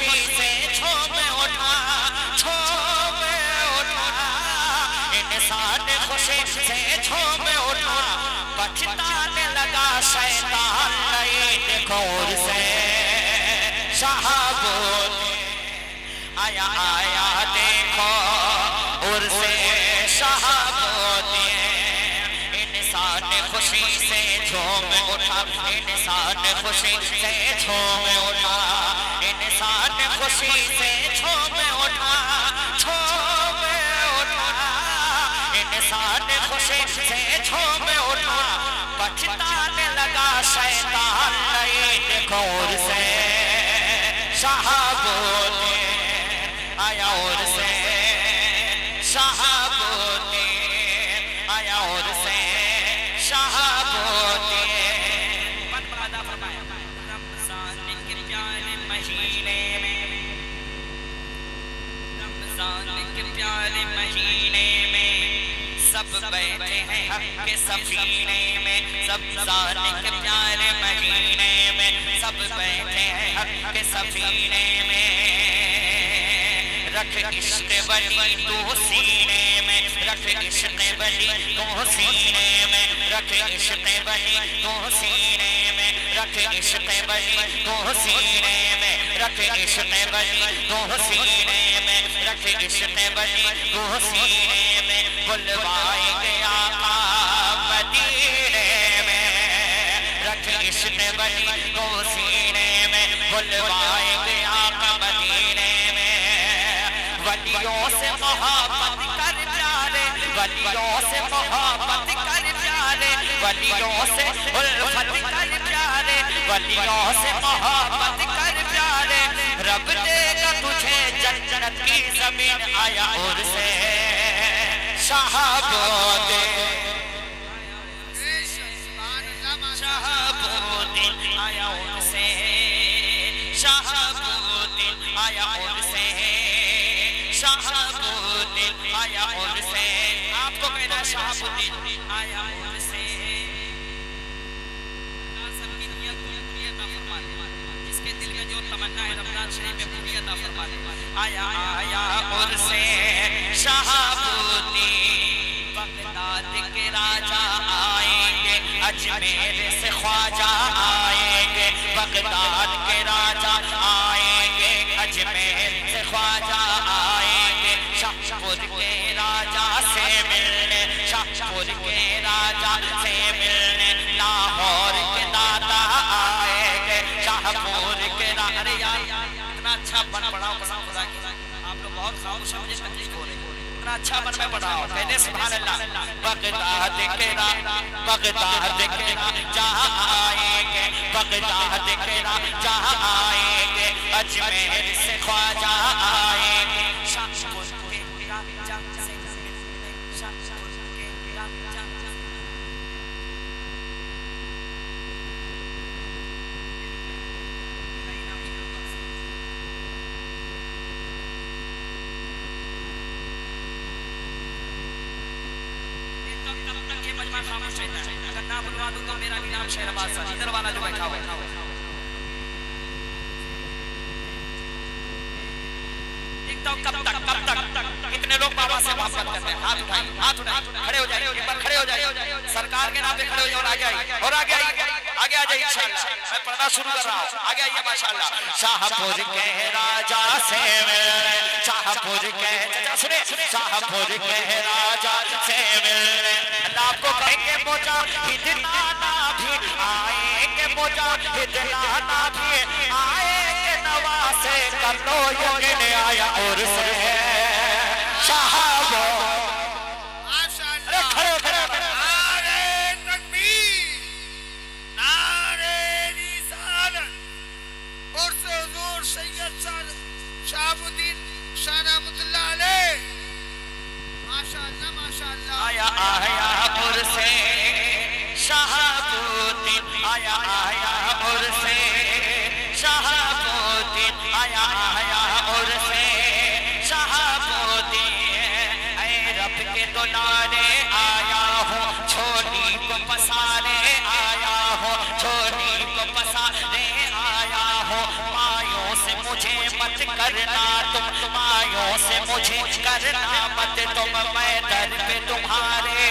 خوشی سے جھوم اٹھا انسان خوشی سے جھوم اٹھا پچھتانے لگا شیطان عید گور سے شہابود آیا آیا دیکھو اور سے شہابود انسان خوشی سے جھوم اٹھا انسان خوشی سے جھوم اٹھا انسان خوشی سے جھوم اٹھا انسان خوشی سے جھوم اٹھا پچھتانے لگا شیطان عید گور سے شہابود آیا اور سے شہابود آیا اور سے شہابود رمضان کے پیارے مہینے میں رمضان کے پیارے مہینے میں سب بیٹھے ہیں حق کے سفینے میں رمضان کے پیارے مہینے میں سب بیٹھے ہیں حق کے سفینے میں رکھ عشق ولی تو سینے میں رکھ عشق ولی تو سینے میں رکھ عشق ولی تو سینے میں رکھ عشق ولی تو سینے میں رکھ عشق ولی تو سینے میں رکھ عشق ولی تو سینے میں بلوائیں گے آقا مدینے میں رکھ عشق ولی تو سینے میں بلوائیں گے آقا مدینے میں ولیوں سے محبت کر پیارے ولیوں سے محبت کر پیارے ولیوں سے الفت کر پیارے ولیوں سے محبت کر پیارے رب دے گا تجھے جنت کی زمین آیا اور سے شہابود شہابود آیا اور سے شہابود آیا اور سے شہابود آیا اور سے آپ کو کہنا ہے شہابود آیا اور سے سب کی نیت کو پوری عطا فرما دے جس کے دل میں جو تمنا ہے رمضان شریف میں پوری عطا فرما دے آیا آیا اور سے شہابود بغداد کے راجہ آئیں گے اجمیر سے خواجہ آئیں گے بغداد کے راجہ آئیں گے اجمیر سے خواجہ آئیں گے شاہپور کے راجہ سے ملنے شاہپور کے راجہ سے ملنے لاہور کے دادا آئیں گے شاہپور کے راجہ اتنا اچھا بن پڑا قسم خدا کی آپ لوگ بہت خاموش ہیں مجھے تکلیف ہو رہی ہے اتنا اچھا بن میں پڑھا ہوں کہتے سبحان اللہ بغداد کے جہاں آئیں گے بغداد کے جہاں آئیں گے اجمیر سے خواجہ آئیں گے شاہپور کے راجہ سے ملنے شاہپور کے راجہ خاموش رہتا ہے اگر نہ بلوا دوں تو میرا بھی نام شہرباز ہے ادھر والا جو بیٹھا ہوا ہے کب تک کتنے لوگ بابا سے محبت کرتے ہیں ہاتھ اٹھائیں کھڑے ہو جائیں ایک بار کھڑے ہو جائیں سرکار کے نام پہ کھڑے ہو جائیں اور آگے آئیے انشاءاللہ میں پڑھنا شروع کر رہا ہوں آگے آئیے ماشاءاللہ شاہپور کے راجہ سے ملنے شاہپور کے شاہپور کے راجہ سے ملنے اللہ آپ کو کہیں گے مجاہد نانا بھی آئیں گے مجاہد نانا بھی آئیں گے نواسے کر لو یقین آیا اور سے شہابود شہابالدین شاہ رحمت اللہ علیہ ماشاءاللہ آیا آیا اور سے شہابالدین آیا آیا اور سے شہابالدین آیا آیا اور سے شہابالدین اے رب کے دلانے آیا ہوں چھوٹی کو پسانے آیا ہوں چھوٹی کو پسانے آیا ہوں مایوں سے مجھے مجھے مت کرنا تم مایوس مجھے کرنا مت تم میں در پہ تمہارے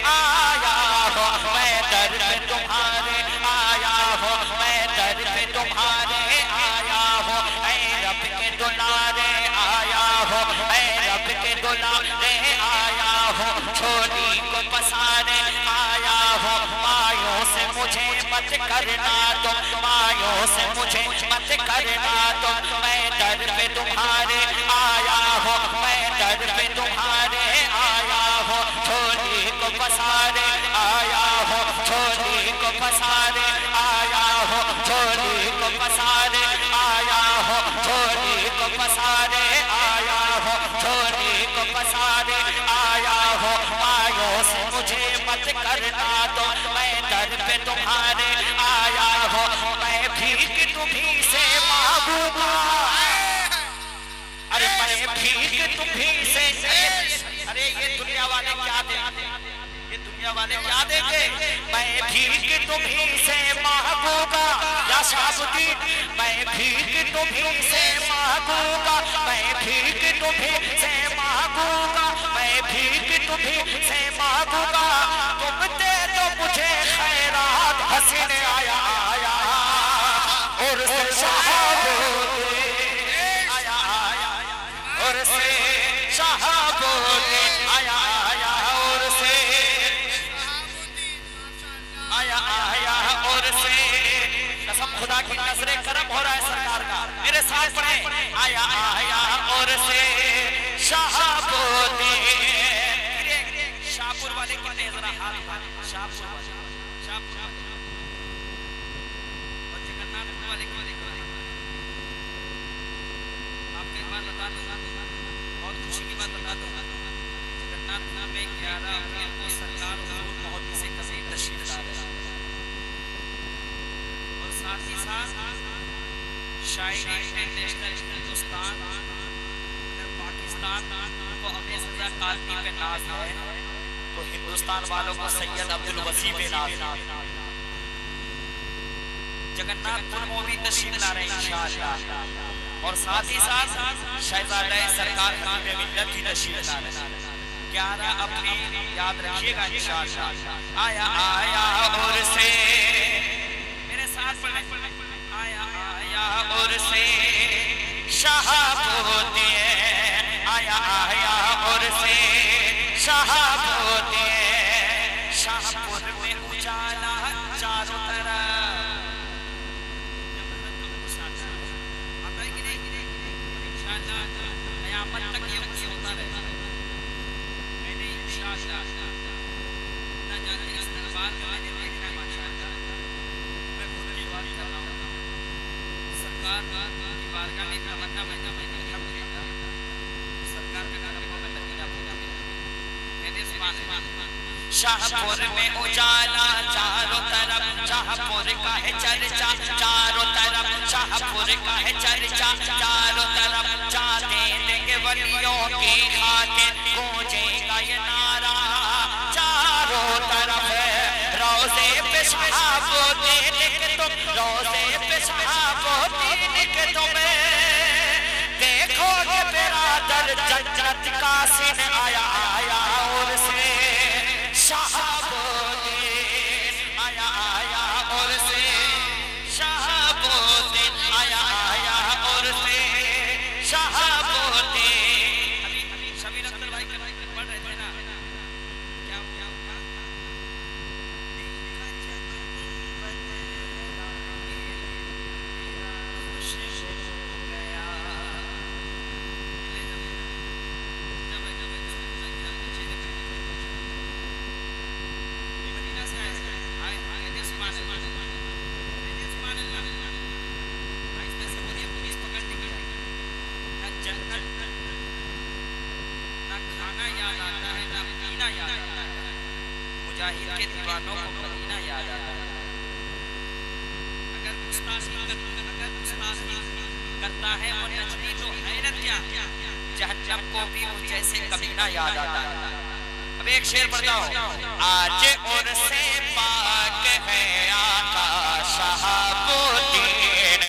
آیا ہوں میں در پہ تمہارے آیا ہوں میں در پہ تمہارے آیا ہوں اے رب کے دلارے آیا ہوں اے رب کے دلارے آیا ہوں چھوٹی کو پسارے آیا ہوں مایوس مجھے مت کرنا تم مایوس مجھے مت کرنا تم میں در پہ تمہارے آیا ہوں میں در پہ تمہارے آیا ہوں چھوٹی کو پسارے آیا ہوں چھوٹی کو پسارے آیا ہوں چھوٹی کو پسارے آیا ہوں چھوٹی کو پسارے آیا ہوں چھوٹی کو پسارے آیا ہوں مایوس مجھے مت کرنا تو میں در پہ تمہارے آیا ہوں میں بھیک تمہیں سے مانگوں ارے میں بھیک تمہیں سے ارے یہ دنیا والے کیا دیں یہ دنیا والے کیا دیں گے میں بھیک تمہیں سے مانگوں گا یا شاہدی میں بھیک تمہیں سے مانگوں گا میں بھیک تمہیں سے مانگوں گا میں بھیک تمہیں سے مانگوں گا تم دے تو مجھے خیرات حسین آیا آیا اور سے صحابوں آیا آیا اور سے صحابوں آیا آیا اور سے آیا آیا اور سے قسم خدا کی نظر کرم ہو رہا ہے سرکار کا میرے ساتھ پڑھیں آیا آیا اور سے شاہپور شاہپور والے کتنے ذرا ہاتھ شاہپور والے اور جگنناتھ پور والے کتنے آپ کو ایک بات بتا دوں بہت خوشی کی بات بتا دوں جگنناتھ پور میں 11 اپریل کو سرکار حضور محمد سے کبھی تشریف لا رہے ہیں اور ساتھ ہی ساتھ شاعری انٹرنیشنل ہندوستان پاکستان کو ہمیں سزا قاتلی پہ ناز ہے تو ہندوستان والوں کو سید عبدالوسیع پہ ناز ہے جگنناتھ پور میں بھی تشریف لا رہے ہیں انشاءاللہ اور ساتھ ہی ساتھ شہزادہ سرکار حبیب ملت ہی تشریف لا رہے ہیں 11 اپریل یاد رکھیے گا انشاءاللہ آیا آیا اور سے میرے ساتھ پڑھیں آیا آیا اور سے شاہپور آیا آیا اور سے شاہپور شاہپور میں اجالا چاروں طرف آتا ہے کہ نہیں انشاءاللہ قیامت تک یہ ہوتا رہے میں نے انشاءاللہ نہ جانے اس دربار میں میں نے دیکھنا ہے ماشاءاللہ میں خود کی بات کر رہا ہوں سرکار کی بارگاہ میں تمنا میں الحمدللہ سرکار کا کرم کو میں مدینہ پہنچا کہتے سبحان شاہپور میں اجالا چاروں طرف شاہپور کا ہے چرچا چاروں طرف شاہپور کا ہے چرچا چاروں طرف چاہتے دیں گے ولیوں کی خاطر گونجے گا یہ نعرہ چاروں طرف روزے پہ شہابودین کے تم روزے پہ شہابودین کے تمہیں دیکھو کہ برادر جنت کا سن آیا آیا اور سے شہابودین آیا آیا اور سے شہابودین آیا آیا اور سے شہابودین ابھی شبیر اختر بھائی کے پڑھ رہے تھے نا کیا ہوا مجاہد کے دیوانوں کو مدینہ یاد آتا ہے اگر گستاخی کرتا ہے وہ نجمی تو حیرت کیا جہنم کو بھی وہ جیسے کمینہ یاد آتا ہے اب ایک شعر پڑھتا ہوں آج اور سے پاک ہے آقا شہابودین